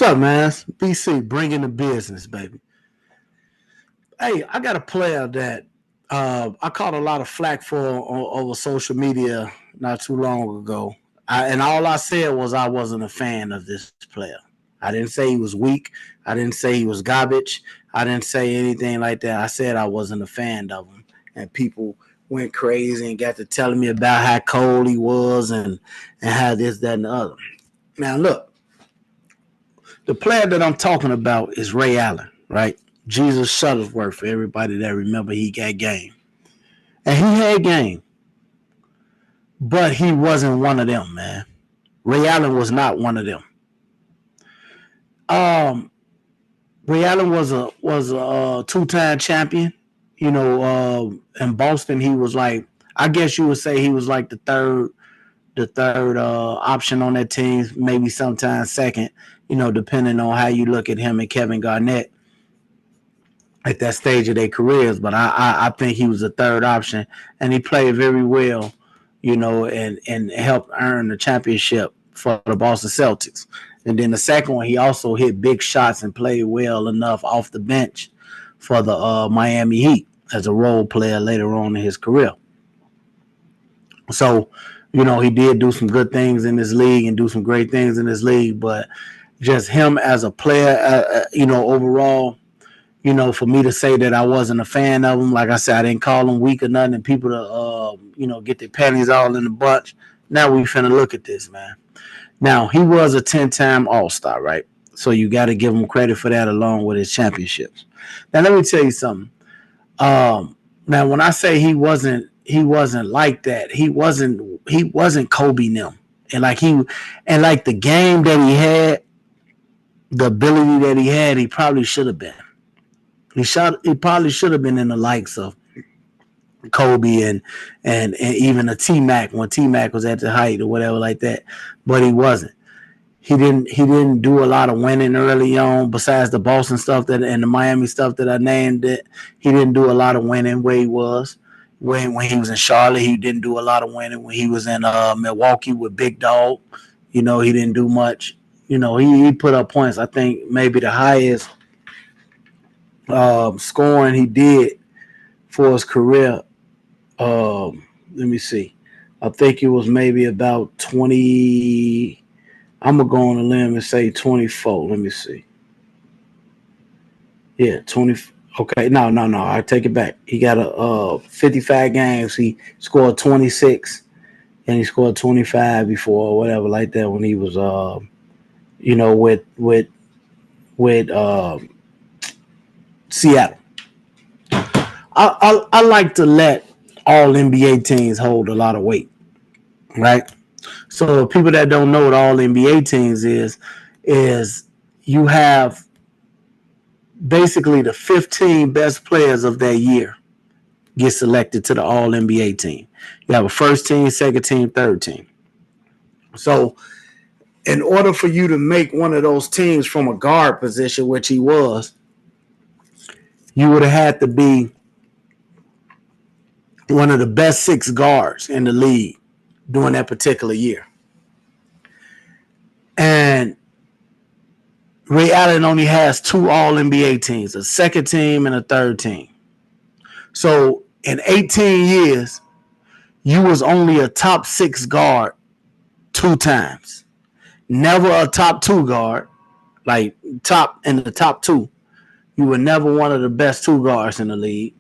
What's up, man? BC bringing the business, baby. Hey, I got a player that I caught a lot of flack for over social media not too long ago. And all I said was I wasn't a fan of this player. I didn't say he was weak. I didn't say he was garbage. I didn't say anything like that. I said I wasn't a fan of him. And people went crazy and got to telling me about how cold he was and how this, that, and the other. Now, look, the player that I'm talking about is Ray Allen, right? Jesus Shuttlesworth for everybody that remember he got game. And he had game, but he wasn't one of them, man. Ray Allen was not one of them. Um, Ray Allen was a two-time champion. In Boston, he was like, I guess you would say he was like the third option on that team, maybe sometimes second, depending on how you look at him and Kevin Garnett at that stage of their careers. But I think he was the third option, and he played very well, and helped earn the championship for the Boston Celtics. And then the second one, he also hit big shots and played well enough off the bench for the Miami Heat as a role player later on in his career. So, he did do some good things in this league and do some great things in this league, but just him as a player, overall, for me to say that I wasn't a fan of him, like I said, I didn't call him weak or nothing, and people to, get their panties all in a bunch. Now we finna look at this, man. Now, he was a 10-time All-Star, right? So you got to give him credit for that along with his championships. Now, let me tell you something. Now, when I say he wasn't like that, he wasn't Kobe and them. And like the game that he had, the ability that he had, he probably should have been. He probably should have been in the likes of Kobe and even a T-Mac when T-Mac was at the height or whatever like that. But he wasn't. He didn't do a lot of winning early on, besides the Boston stuff and the Miami stuff that I named it. He didn't do a lot of winning where he was. When he was in Charlotte, he didn't do a lot of winning. When he was in Milwaukee with Big Dog, he didn't do much. He put up points. I think maybe the highest scoring he did for his career. Let me see. I think it was maybe about 20. I'm going to go on a limb and say 24. Let me see. Yeah, 20. Okay, no. I take it back. He got 55 games. He scored 26, and he scored 25 before or whatever like that when he was, with Seattle. I like to let all NBA teams hold a lot of weight, right? So people that don't know what all NBA teams is you have basically the 15 best players of that year get selected to the all NBA team. You have a first team, second team, third team. So in order for you to make one of those teams from a guard position, which he was, you would have had to be one of the best 6 guards in the league during that particular year. And Ray Allen only has 2 All-NBA teams, a second team and a third team. So in 18 years, you was only a top 6 guard 2 times. Never a top 2 guard, like top in the top 2. You were never one of the best 2 guards in the league.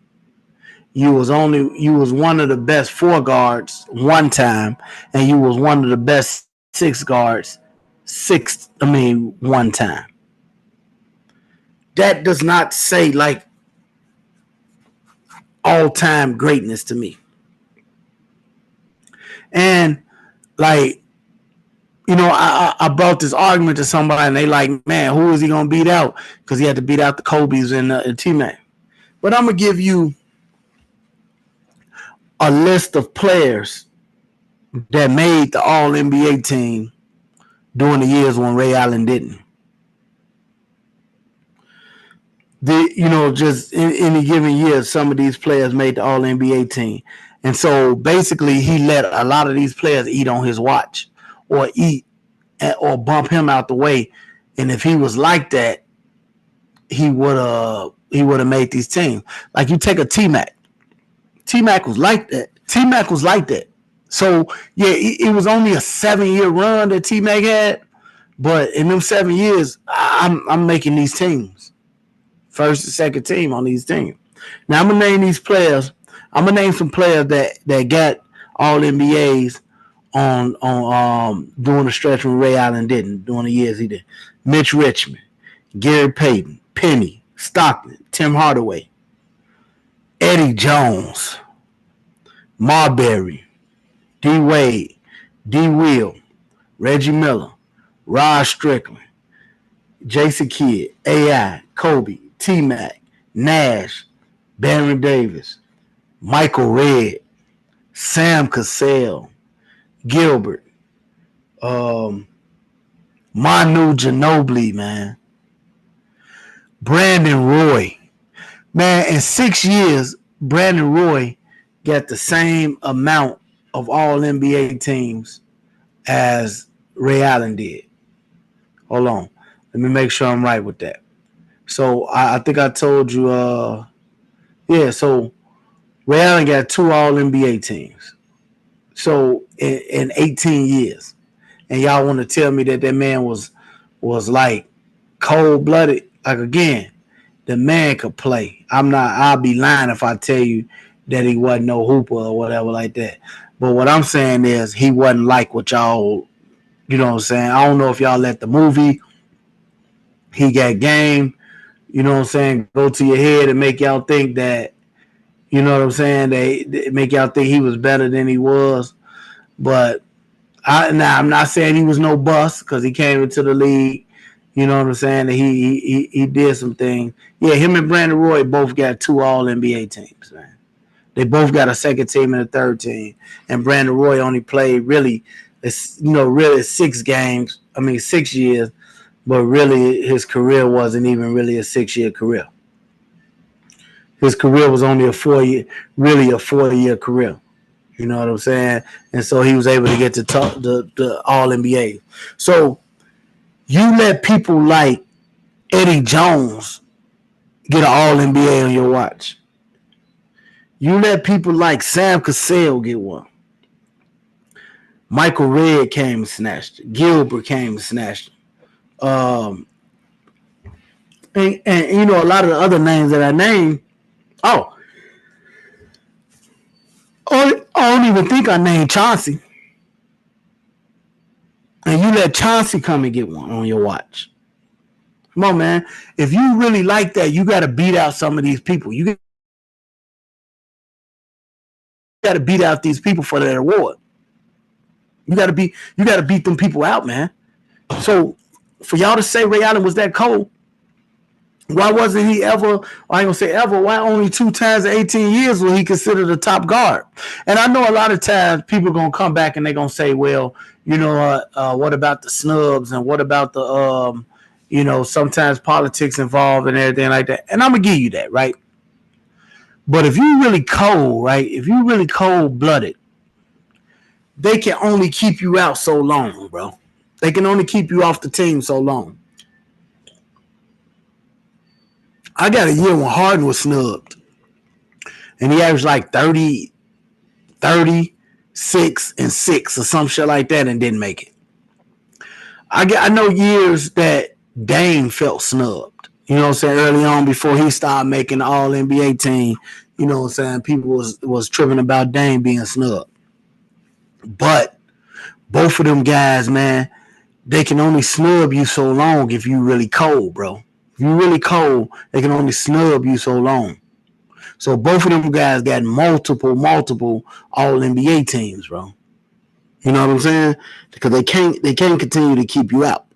You was one of the best 4 guards 1 time, and you was one of the best 6 guards 1 time. That does not say like all-time greatness to me. And like, I brought this argument to somebody, and they like, man, who is he gonna beat out? Because he had to beat out the Kobe's and T-Mac. But I'm gonna give you a list of players that made the All-NBA team during the years when Ray Allen didn't. Just in any given year, some of these players made the All-NBA team. And so basically he let a lot of these players eat on his watch or bump him out the way And if he was like that, he would have made these teams. Like you take a T-Mac. T-Mac was like that. T-Mac was like that. So yeah, it was only a 7-year run that T-Mac had, but in them 7 years, I'm making these teams, first and second team on these teams. Now I'm gonna name these players. I'm gonna name some players that got all NBAs on during the stretch when Ray Allen didn't, during the years he did. Mitch Richmond, Gary Payton, Penny, Stockton, Tim Hardaway, Eddie Jones, Marbury, D Wade, D Will, Reggie Miller, Rod Strickland, Jason Kidd, AI, Kobe, T Mac, Nash, Baron Davis, Michael Redd, Sam Cassell, Gilbert, Manu Ginobili, man, Brandon Roy. Man, in 6 years, Brandon Roy got the same amount of all NBA teams as Ray Allen did. Hold on. Let me make sure I'm right with that. So I think I told you, so Ray Allen got 2 all NBA teams. So in 18 years. And y'all want to tell me that man was like cold blooded? Like again, the man could play. I'll be lying if I tell you that he wasn't no hooper or whatever like that. But what I'm saying is he wasn't like what y'all, you know what I'm saying? I don't know if y'all let the movie He Got Game, you know what I'm saying, go to your head and make y'all think that, you know what I'm saying, they make y'all think he was better than he was. But I'm not saying he was no bust because he came into the league. You know what I'm saying? He did some things. Yeah, him and Brandon Roy both got 2 all NBA teams, man. They both got a second team and a third team. And Brandon Roy only played really 6 games. 6 years, but really his career wasn't even really a 6-year career. His career was only a 4-year career. You know what I'm saying? And so he was able to get to the all NBA. So you let people like Eddie Jones get an all NBA on your watch. You let people like Sam Cassell get one. Michael Redd came and snatched it. Gilbert came and snatched it. And you know, a lot of the other names that I named, I don't even think I named Chauncey. And you let Chauncey come and get one on your watch. Come on, man. If you really like that, you got to beat out some of these people. You got to beat out these people for that award. You got to beat them people out, man. So for y'all to say Ray Allen was that cold, why wasn't he ever, I ain't gonna say ever, why only 2 times in 18 years was he considered a top guard? And I know a lot of times people are gonna come back and they're gonna say, well, you know, what about the snubs and what about the sometimes politics involved and everything like that. And I'm gonna give you that, right? But if you really cold, right? If you really cold blooded, they can only keep you out so long, bro. They can only keep you off the team so long. I got a year when Harden was snubbed. And he averaged like 30, 6, and 6 or some shit like that and didn't make it. I know years that Dame felt snubbed. You know what I'm saying? Early on before he started making the all NBA team, you know what I'm saying? People was tripping about Dame being snubbed. But both of them guys, man, they can only snub you so long if you really cold, bro. If you really cold, they can only snub you so long. So both of them guys got multiple all NBA teams, bro. You know what I'm saying? Because they can't continue to keep you out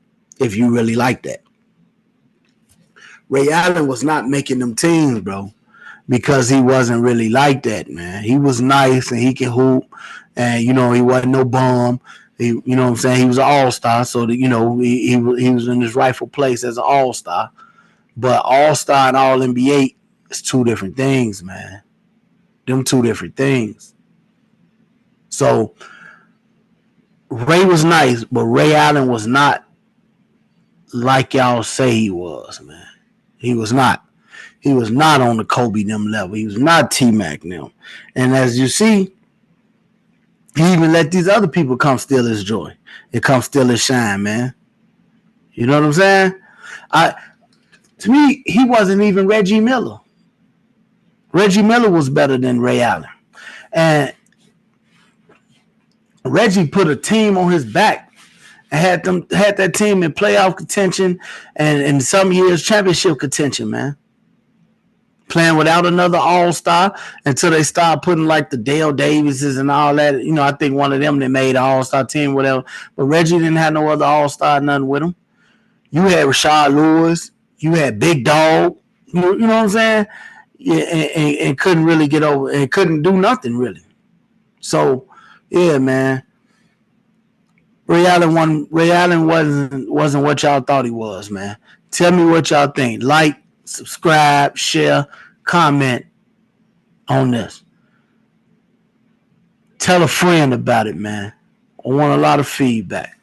if you really like that. Ray Allen was not making them teams, bro, because he wasn't really like that, man. He was nice and he can hoop, and you know he wasn't no bum. He, you know what I'm saying? He was an all-star, so that, you know, he was in his rightful place as an all-star. But all-star and all NBA is 2 different things, man. Them 2 different things. So Ray was nice, but Ray Allen was not like y'all say he was, man. He was not. He was not on the Kobe them level. He was not T-Mac them. And as you see, he even let these other people come steal his joy. It come steal his shine, man. You know what I'm saying? To me, he wasn't even Reggie Miller. Reggie Miller was better than Ray Allen. And Reggie put a team on his back and had that team in playoff contention and in some years championship contention, man. Playing without another all-star until they start putting like the Dale Davises and all that. You know, I think one of them that made an all-star team, whatever. But Reggie didn't have no other all-star, nothing with him. You had Rashard Lewis. You had Big Dog. You know what I'm saying? Yeah, and couldn't really get over and couldn't do nothing really. So, yeah, man. Ray Allen wasn't what y'all thought he was, man. Tell me what y'all think. Like, subscribe, share, comment on this. Tell a friend about it, man. I want a lot of feedback.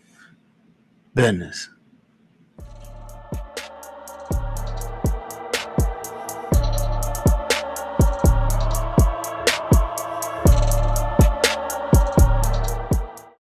Business.